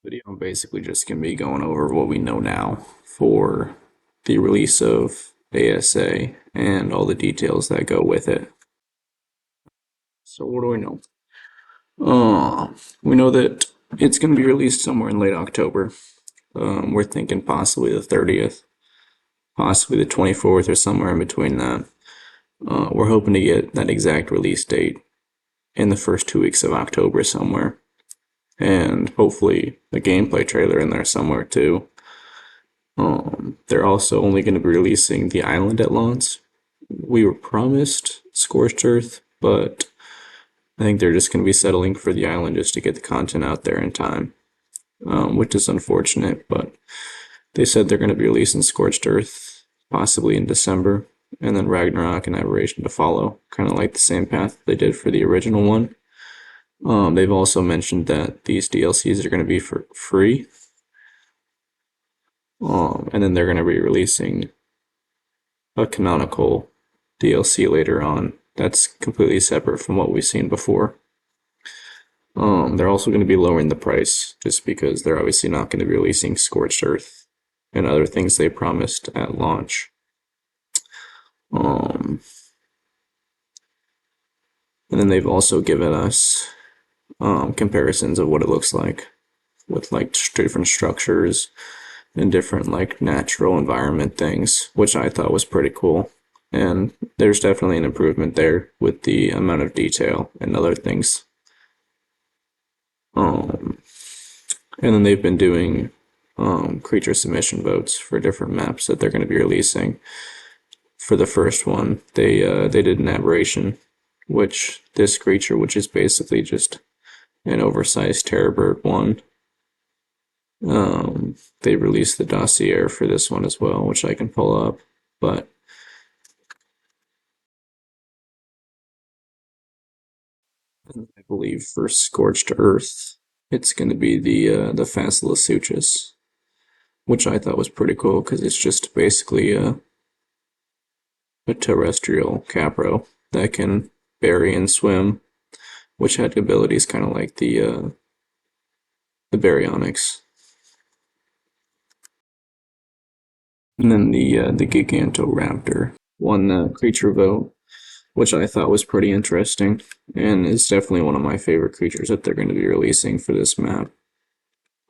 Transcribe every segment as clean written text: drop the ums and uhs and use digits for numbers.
This video I'm basically just going to be going over what we know now for the release of ASA and all the details that go with it. So what do we know? We know that it's going to be released somewhere in late October. We're thinking possibly the 30th, possibly the 24th, or somewhere in between that. We're hoping to get that exact release date in the first 2 weeks of October somewhere. And hopefully a gameplay trailer in there somewhere too. They're also only going to be releasing the island at launch. We were promised Scorched Earth, but I think they're just going to be settling for the island just to get the content out there in time, which is unfortunate, but they said they're going to be releasing Scorched Earth possibly in December, and then Ragnarok and Aberration to follow, kind of like the same path they did for the original one. They've also mentioned that these DLCs are going to be for free. And then they're going to be releasing a canonical DLC later on that's completely separate from what we've seen before. They're also going to be lowering the price just because they're obviously not going to be releasing Scorched Earth and other things they promised at launch. And then they've also given us comparisons of what it looks like with like different structures and different like natural environment things, which I thought was pretty cool. And there's definitely an improvement there with the amount of detail and other things. And then they've been doing creature submission votes for different maps that they're going to be releasing. For the first one, they did an aberration, which this creature, which is basically just an oversized terrorbird one. They released the dossier for this one as well, which I can pull up, but I believe for Scorched Earth, it's going to be the Facilissuchus, which I thought was pretty cool because it's just basically a terrestrial Capro that can bury and swim, which had abilities kind of like the Baryonyx. And then the Gigantoraptor won the creature vote, which I thought was pretty interesting, and is definitely one of my favorite creatures that they're going to be releasing for this map.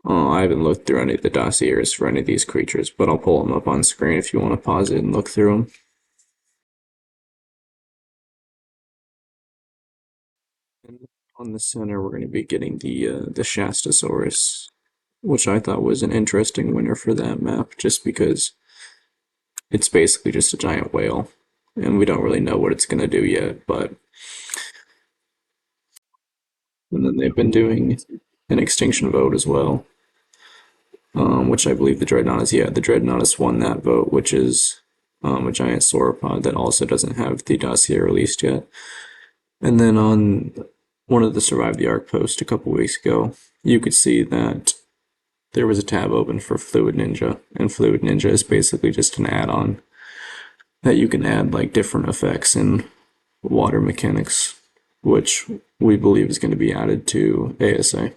I haven't looked through any of the dossiers for any of these creatures, but I'll pull them up on screen if you want to pause it and look through them. And on the center, we're going to be getting the Shastasaurus, which I thought was an interesting winner for that map, just because it's basically just a giant whale, and we don't really know what it's going to do yet, but... And then they've been doing an extinction vote as well, which I believe the Dreadnoughtus, the Dreadnoughtus won that vote, which is a giant sauropod that also doesn't have the dossier released yet. And then on one of the Survive the Ark posts a couple weeks ago, you could see that there was a tab open for Fluid Ninja, and Fluid Ninja is basically just an add-on that you can add like different effects and water mechanics, which we believe is going to be added to ASA.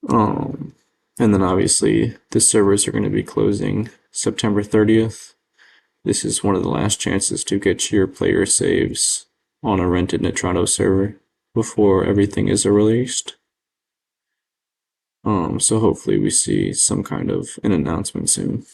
And then obviously the servers are going to be closing September 30th. This is one of the last chances to get your player saves on a rented Nitrado server before everything is released. So hopefully we see some kind of an announcement soon.